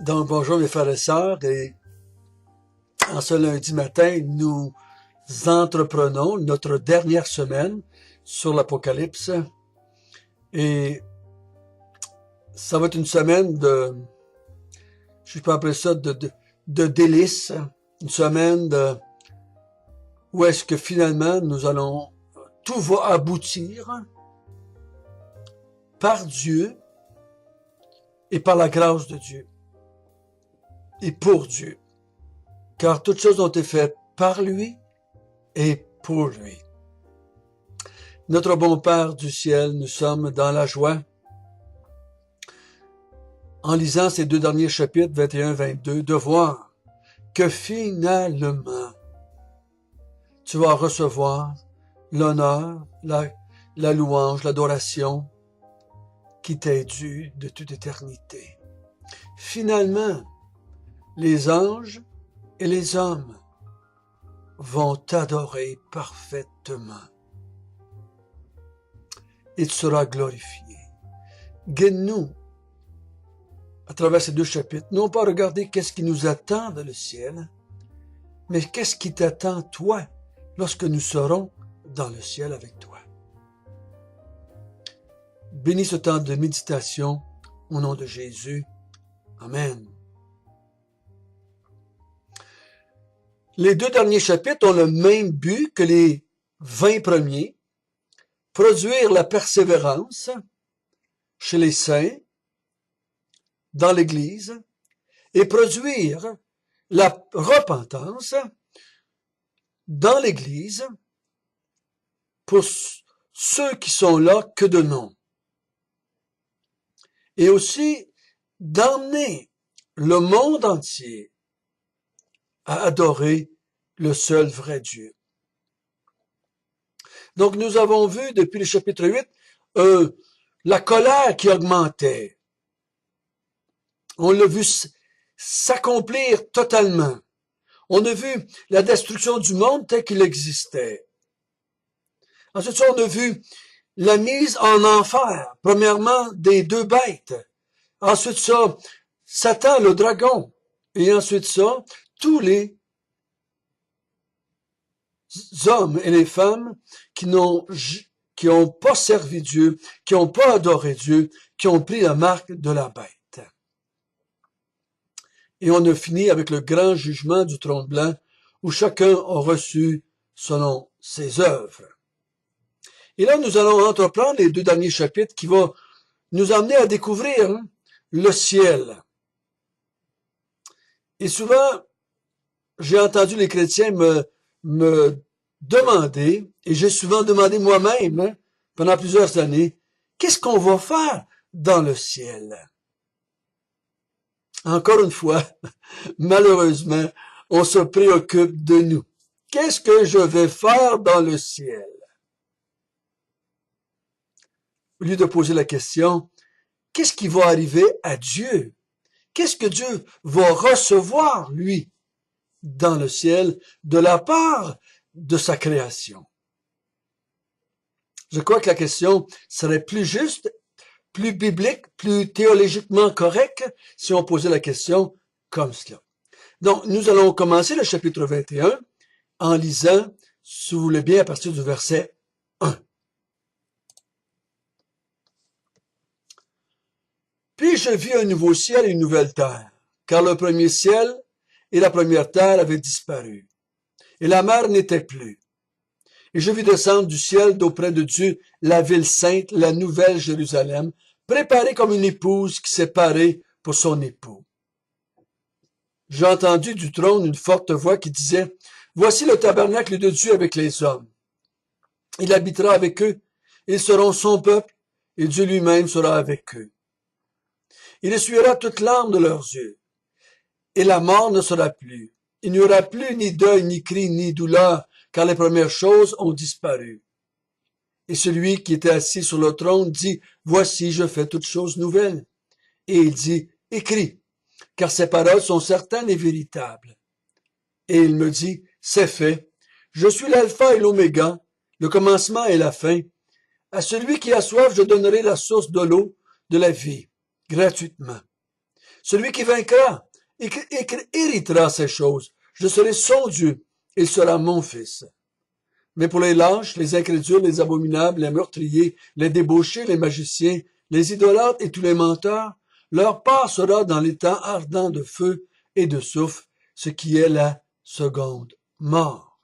Donc, bonjour mes frères et sœurs, et en ce lundi matin, nous entreprenons notre dernière semaine sur l'Apocalypse, et ça va être une semaine je peux appeler ça de délices, une semaine où est-ce que finalement tout va aboutir par Dieu et par la grâce de Dieu. Et pour Dieu, car toutes choses ont été faites par lui et pour lui. Notre bon Père du ciel, nous sommes dans la joie en lisant ces deux derniers chapitres 21-22 de voir que finalement tu vas recevoir l'honneur, la louange, l'adoration qui t'est due de toute éternité. Finalement, les anges et les hommes vont t'adorer parfaitement. Et tu seras glorifié. Guide-nous à travers ces deux chapitres, non pas regarder qu'est-ce qui nous attend dans le ciel, mais qu'est-ce qui t'attend toi lorsque nous serons dans le ciel avec toi. Bénis ce temps de méditation au nom de Jésus. Amen. Les deux derniers chapitres ont le même but que les 20 premiers, produire la persévérance chez les saints, dans l'Église, et produire la repentance dans l'Église pour ceux qui sont là que de nom. Et aussi d'emmener le monde entier à adorer le seul vrai Dieu. Donc nous avons vu depuis le chapitre 8 la colère qui augmentait. On l'a vu s'accomplir totalement. On a vu la destruction du monde tel qu'il existait. Ensuite, on a vu la mise en enfer, premièrement des deux bêtes. Ensuite ça, Satan le dragon. Et ensuite ça, tous les hommes et les femmes qui n'ont pas servi Dieu, qui n'ont pas adoré Dieu, qui ont pris la marque de la bête. Et on a fini avec le grand jugement du trône blanc où chacun a reçu selon ses œuvres. Et là, nous allons entreprendre les deux derniers chapitres qui vont nous amener à découvrir le ciel. Et souvent, j'ai entendu les chrétiens me demander, et j'ai souvent demandé moi-même pendant plusieurs années, qu'est-ce qu'on va faire dans le ciel? Encore une fois, malheureusement, on se préoccupe de nous. Qu'est-ce que je vais faire dans le ciel? Au lieu de poser la question, qu'est-ce qui va arriver à Dieu? Qu'est-ce que Dieu va recevoir, lui, dans le ciel, de la part de sa création? Je crois que la question serait plus juste, plus biblique, plus théologiquement correcte si on posait la question comme cela. Donc, nous allons commencer le chapitre 21 en lisant, si vous voulez bien, à partir du verset 1. Puis je vis un nouveau ciel et une nouvelle terre, car le premier ciel et la première terre avaient disparu, et la mer n'était plus. Et je vis descendre du ciel d'auprès de Dieu la ville sainte, la nouvelle Jérusalem, préparée comme une épouse qui s'est parée pour son époux. J'ai entendu du trône une forte voix qui disait, « Voici le tabernacle de Dieu avec les hommes. Il habitera avec eux, ils seront son peuple, et Dieu lui-même sera avec eux. Il essuiera toute larme de leurs yeux, et la mort ne sera plus. Il n'y aura plus ni deuil, ni cri, ni douleur, car les premières choses ont disparu. Et celui qui était assis sur le trône dit, « Voici, je fais toutes choses nouvelles. » Et il dit, « Écris, car ces paroles sont certaines et véritables. » Et il me dit, « C'est fait. Je suis l'alpha et l'oméga, le commencement et la fin. À celui qui a soif, je donnerai la source de l'eau de la vie, gratuitement. Celui qui vaincra héritera ces choses. Je serai son Dieu, il sera mon fils. Mais pour les lâches, les incrédules, les abominables, les meurtriers, les débauchés, les magiciens, les idolâtres et tous les menteurs, leur part sera dans les temps ardents de feu et de soufre, ce qui est la seconde mort.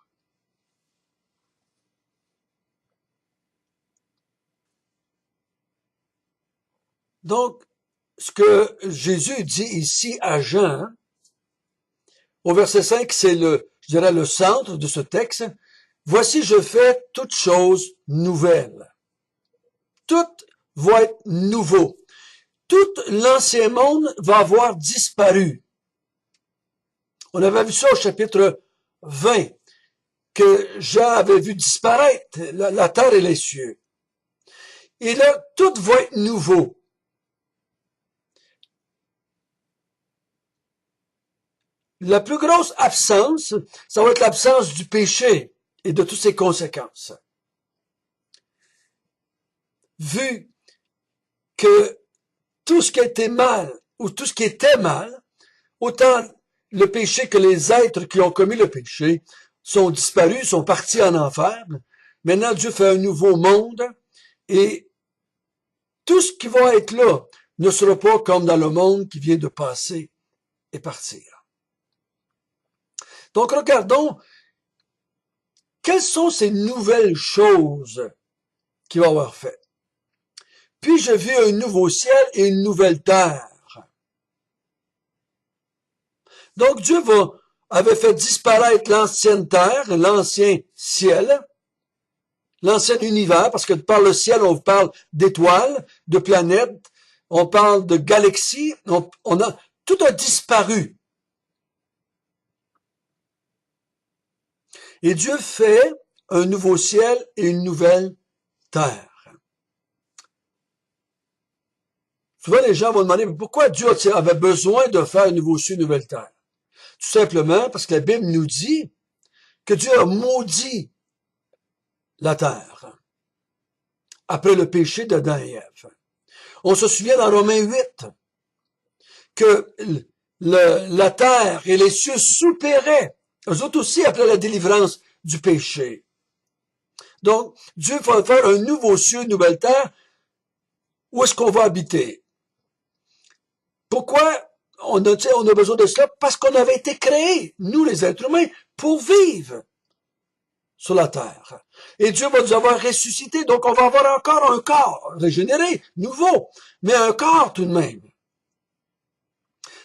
Donc, ce que Jésus dit ici à Jean, au verset 5, c'est je dirais, le centre de ce texte. Voici, je fais toutes choses nouvelles. Tout va être nouveau. Tout l'ancien monde va avoir disparu. On avait vu ça au chapitre 20, que Jean avait vu disparaître la terre et les cieux. Et là, tout va être nouveau. La plus grosse absence, ça va être l'absence du péché et de toutes ses conséquences. Vu que tout ce qui était mal, ou tout ce qui était mal, autant le péché que les êtres qui ont commis le péché sont disparus, sont partis en enfer. Maintenant, Dieu fait un nouveau monde et tout ce qui va être là ne sera pas comme dans le monde qui vient de passer et partir. Donc, regardons quelles sont ces nouvelles choses qu'il va avoir fait. Puis je vis un nouveau ciel et une nouvelle terre. Donc Dieu avait fait disparaître l'ancienne terre, l'ancien ciel, l'ancien univers, parce que par le ciel, on parle d'étoiles, de planètes, on parle de galaxies, tout a disparu. Et Dieu fait un nouveau ciel et une nouvelle terre. Souvent, les gens vont demander pourquoi Dieu avait besoin de faire un nouveau ciel, une nouvelle terre. Tout simplement parce que la Bible nous dit que Dieu a maudit la terre après le péché d'Adam et Ève. On se souvient dans Romains 8 que la terre et les cieux soupiraient, eux autres aussi après la délivrance du péché. Donc, Dieu va faire un nouveau ciel, une nouvelle terre. Où est-ce qu'on va habiter? Pourquoi on a besoin de cela? Parce qu'on avait été créés, nous les êtres humains, pour vivre sur la terre. Et Dieu va nous avoir ressuscités, donc on va avoir encore un corps régénéré, nouveau, mais un corps tout de même.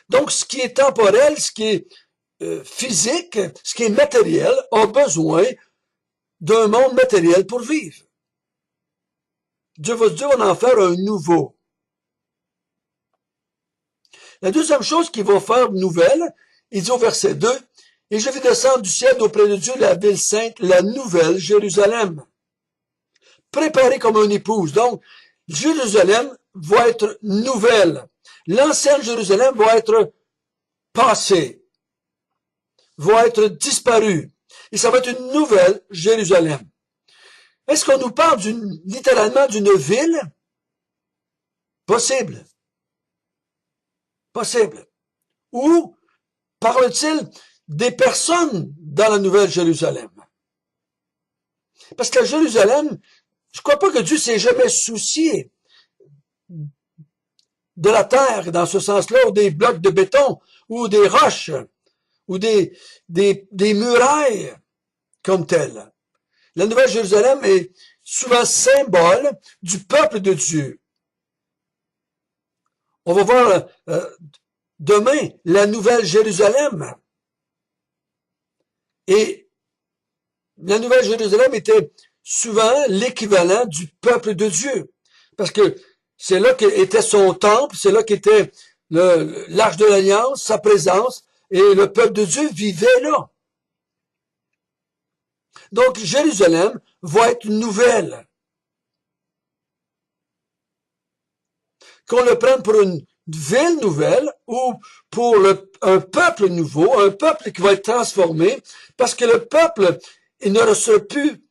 Donc, ce qui est temporel, ce qui est physique, ce qui est matériel, a besoin d'un monde matériel pour vivre. Dieu va en faire un nouveau. La deuxième chose qu'il va faire nouvelle, il dit au verset 2, « Et je vis descendre du ciel auprès de Dieu la ville sainte, la nouvelle Jérusalem, préparée comme une épouse. » Donc, Jérusalem va être nouvelle. L'ancienne Jérusalem va être passée, va être disparue. Et ça va être une nouvelle Jérusalem. Est-ce qu'on nous parle littéralement d'une ville? Possible. Possible. Ou parle-t-il des personnes dans la nouvelle Jérusalem? Parce que Jérusalem, je crois pas que Dieu s'est jamais soucié de la terre, dans ce sens-là, ou des blocs de béton, ou des roches, ou des murailles comme telles. La nouvelle Jérusalem est souvent symbole du peuple de Dieu. On va voir demain la nouvelle Jérusalem. Et la nouvelle Jérusalem était souvent l'équivalent du peuple de Dieu. Parce que c'est là qu'était son temple, c'est là qu'était l'arche de l'Alliance, sa présence, et le peuple de Dieu vivait là. Donc Jérusalem va être nouvelle. Qu'on le prenne pour une ville nouvelle ou pour un peuple nouveau, un peuple qui va être transformé, parce que le peuple, il ne sera plus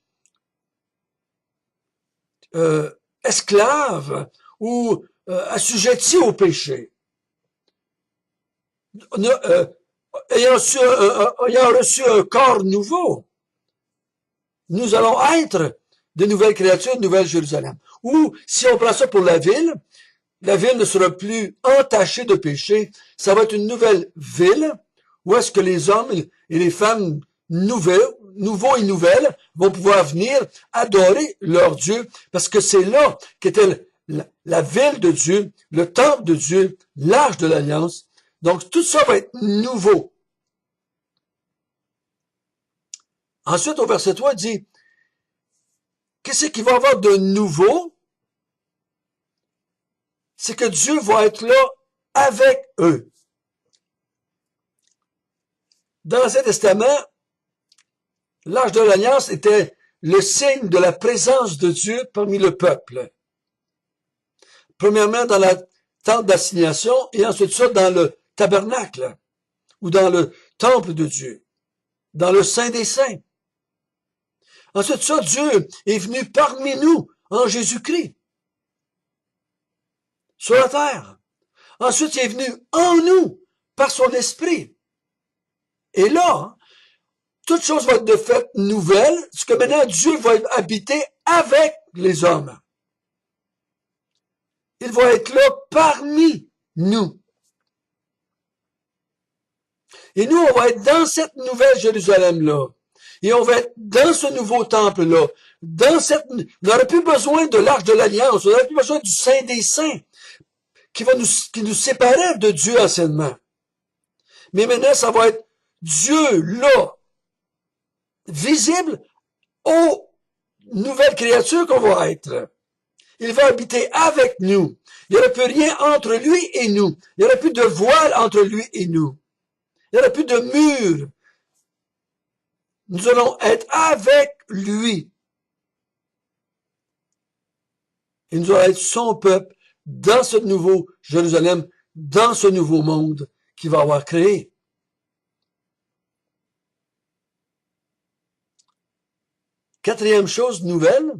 esclave ou assujetti au péché. ayant reçu un corps nouveau, nous allons être de nouvelles créatures, de Nouvelle Jérusalem. Ou, si on prend ça pour la ville ne sera plus entachée de péché. Ça va être une nouvelle ville où est-ce que les hommes et les femmes nouveaux et nouvelles vont pouvoir venir adorer leur Dieu, parce que c'est là qu'était la ville de Dieu, le temple de Dieu, l'arche de l'Alliance. Donc, tout ça va être nouveau. Ensuite, au verset 3, il dit, qu'est-ce qu'il va y avoir de nouveau? C'est que Dieu va être là avec eux. Dans l'Ancien Testament, l'arche de l'Alliance était le signe de la présence de Dieu parmi le peuple. Premièrement, dans la tente d'assignation, et ensuite ça dans le tabernacle, ou dans le temple de Dieu, dans le Saint des Saints. Ensuite ça, Dieu est venu parmi nous en Jésus-Christ, sur la terre. Ensuite, il est venu en nous, par son esprit. Et là, toute chose va être de fait nouvelle, parce que maintenant Dieu va habiter avec les hommes. Il va être là parmi nous. Et nous, on va être dans cette nouvelle Jérusalem-là. Et on va être dans ce nouveau temple-là. On n'aurait plus besoin de l'arche de l'Alliance. On n'aurait plus besoin du Saint des Saints qui nous séparait de Dieu anciennement. Mais maintenant, ça va être Dieu là, visible aux nouvelles créatures qu'on va être. Il va habiter avec nous. Il n'y aura plus rien entre lui et nous. Il n'y aura plus de voile entre lui et nous. Il n'y aura plus de mur. Nous allons être avec lui. Et nous allons être son peuple dans ce nouveau Jérusalem, dans ce nouveau monde qu'il va avoir créé. Quatrième chose nouvelle,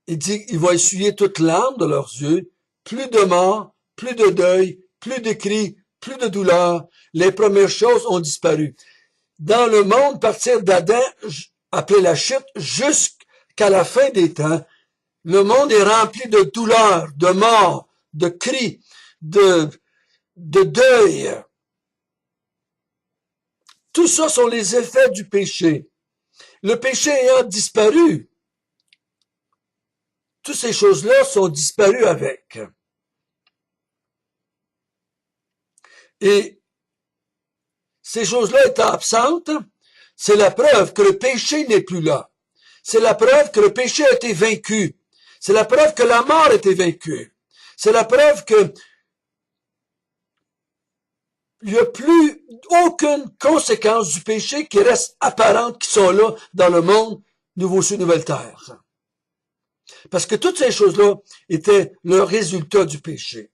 il dit qu'il va essuyer toute larme de leurs yeux, plus de mort, plus de deuil, plus de cris, plus de douleur. Les premières choses ont disparu. Dans le monde, à partir d'Adam, après la chute, jusqu'à la fin des temps, le monde est rempli de douleur, de mort, de cris, de deuil. Tout ça sont les effets du péché. Le péché ayant disparu, toutes ces choses-là sont disparues avec. Et ces choses-là étant absentes, c'est la preuve que le péché n'est plus là. C'est la preuve que le péché a été vaincu. C'est la preuve que la mort a été vaincue. C'est la preuve que il n'y a plus aucune conséquence du péché qui reste apparente, qui sont là dans le monde, nouveau ciel, nouvelle terre. Parce que toutes ces choses-là étaient le résultat du péché.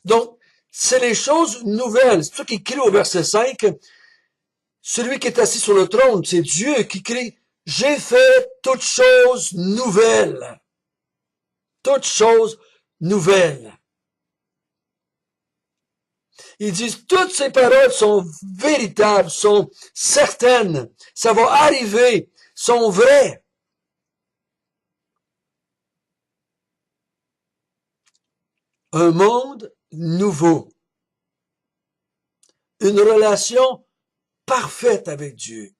Donc, c'est les choses nouvelles. C'est ça qui crie au verset 5. Celui qui est assis sur le trône, c'est Dieu qui crie, « J'ai fait toutes choses nouvelles. » Toutes choses nouvelles. Ils disent, toutes ces paroles sont véritables, sont certaines, ça va arriver, sont vraies. Un monde nouveau. Une relation parfaite avec Dieu.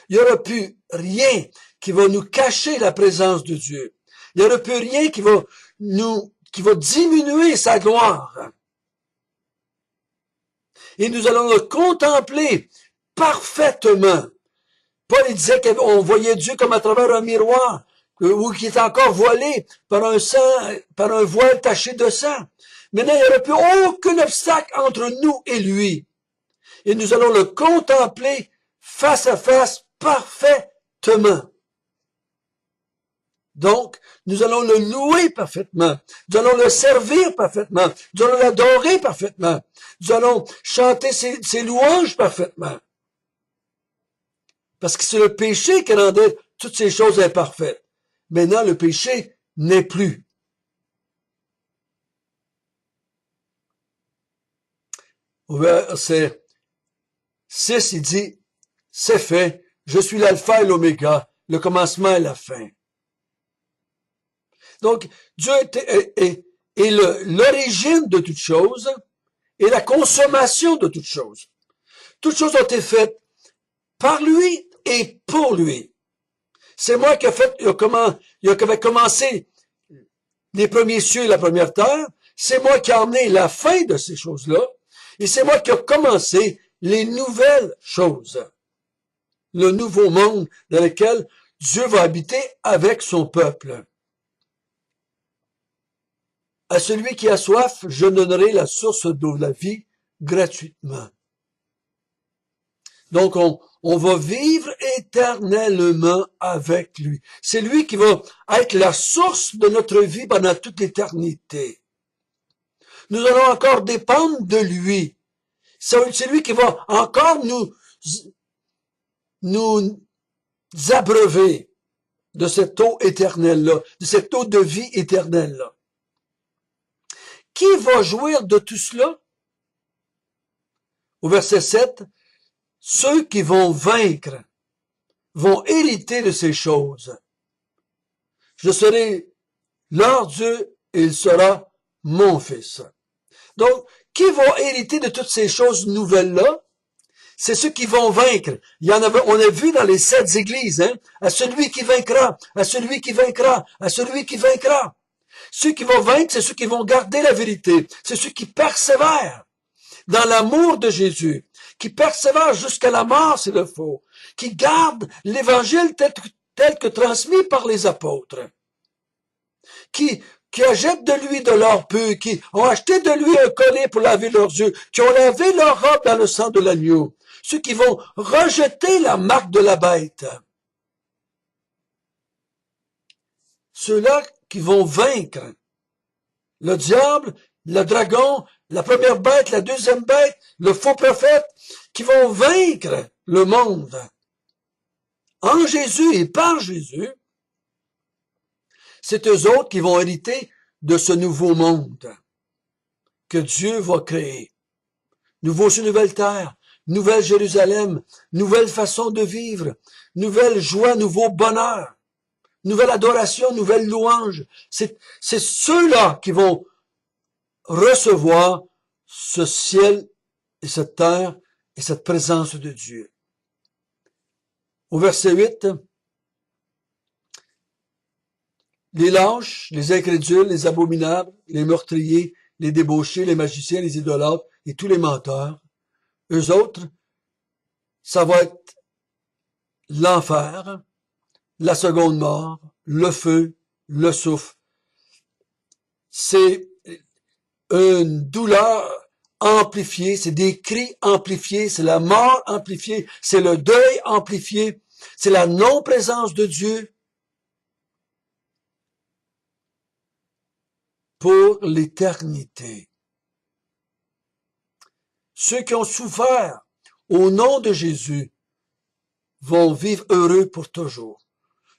Il n'y aura plus rien qui va nous cacher la présence de Dieu. Il n'y aura plus rien qui va diminuer sa gloire. Et nous allons le contempler parfaitement. Paul il disait qu'on voyait Dieu comme à travers un miroir, ou qui est encore voilé par un voile taché de sang. Maintenant, il n'y aura plus aucun obstacle entre nous et lui. Et nous allons le contempler face à face parfaitement. Donc, nous allons le louer parfaitement. Nous allons le servir parfaitement. Nous allons l'adorer parfaitement. Nous allons chanter ses louanges parfaitement. Parce que c'est le péché qui rendait toutes ces choses imparfaites. Maintenant, le péché n'est plus. Au verset 6, il dit, c'est fait, je suis l'alpha et l'oméga, le commencement et la fin. Donc, Dieu est l'origine de toutes choses et la consommation de toutes choses. Toutes choses ont été faites par lui et pour lui. C'est moi qui avait commencé les premiers cieux et la première terre. C'est moi qui ai emmené la fin de ces choses-là. Et c'est moi qui ai commencé les nouvelles choses. Le nouveau monde dans lequel Dieu va habiter avec son peuple. À celui qui a soif, je donnerai la source d'eau de la vie gratuitement. Donc, on va vivre éternellement avec lui. C'est lui qui va être la source de notre vie pendant toute l'éternité. Nous allons encore dépendre de lui. C'est lui qui va encore nous abreuver de cette eau éternelle-là, de cette eau de vie éternelle-là. Qui va jouir de tout cela? Au verset 7, ceux qui vont vaincre vont hériter de ces choses. Je serai leur Dieu et il sera mon fils. Donc, qui vont hériter de toutes ces choses nouvelles-là? C'est ceux qui vont vaincre. On a vu dans les 7 églises, à celui qui vaincra, à celui qui vaincra, à celui qui vaincra. Ceux qui vont vaincre, c'est ceux qui vont garder la vérité. C'est ceux qui persévèrent dans l'amour de Jésus, qui persévèrent jusqu'à la mort s'il le faut, qui gardent l'évangile tel que transmis par les apôtres, qui achètent de lui de l'or pur, qui ont acheté de lui un collier pour laver leurs yeux, qui ont lavé leur robe dans le sang de l'agneau, ceux qui vont rejeter la marque de la bête. Ceux-là qui vont vaincre le diable, le dragon, la première bête, la deuxième bête, le faux prophète, qui vont vaincre le monde en Jésus et par Jésus, c'est eux autres qui vont hériter de ce nouveau monde que Dieu va créer. Nouveau sur nouvelle terre, nouvelle Jérusalem, nouvelle façon de vivre, nouvelle joie, nouveau bonheur, nouvelle adoration, nouvelle louange. C'est ceux-là qui vont recevoir ce ciel et cette terre et cette présence de Dieu. Au verset 8, les lâches, les incrédules, les abominables, les meurtriers, les débauchés, les magiciens, les idolâtres et tous les menteurs, eux autres, ça va être l'enfer, la seconde mort, le feu, le souffle. C'est une douleur amplifiée, c'est des cris amplifiés, c'est la mort amplifiée, c'est le deuil amplifié, c'est la non-présence de Dieu pour l'éternité. Ceux qui ont souffert au nom de Jésus vont vivre heureux pour toujours.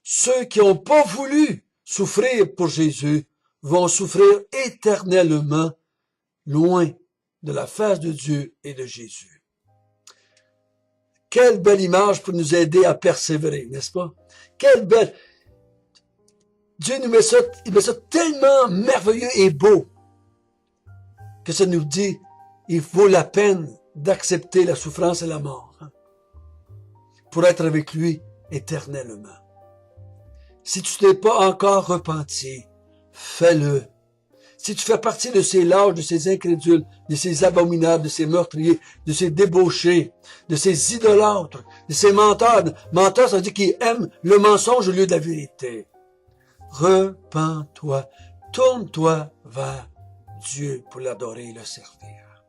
Ceux qui n'ont pas voulu souffrir pour Jésus vont souffrir éternellement loin de la face de Dieu et de Jésus. Quelle belle image pour nous aider à persévérer, n'est-ce pas? Quelle belle... Dieu il met ça tellement merveilleux et beau que ça nous dit, il vaut la peine d'accepter la souffrance et la mort pour être avec lui éternellement. Si tu t'es pas encore repenti, fais-le. Si tu fais partie de ces lâches, de ces incrédules, de ces abominables, de ces meurtriers, de ces débauchés, de ces idolâtres, de ces menteurs. Menteurs, ça veut dire qu'ils aiment le mensonge au lieu de la vérité. Repens-toi, tourne-toi vers Dieu pour l'adorer et le servir.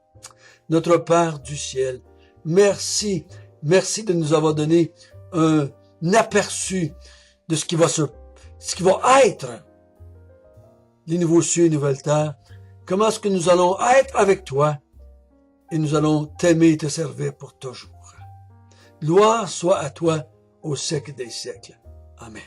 Notre Père du ciel, merci de nous avoir donné un aperçu de ce qui va être les nouveaux cieux et nouvelles terres. Comment est-ce que nous allons être avec toi et nous allons t'aimer et te servir pour toujours. Gloire soit à toi au siècle des siècles. Amen.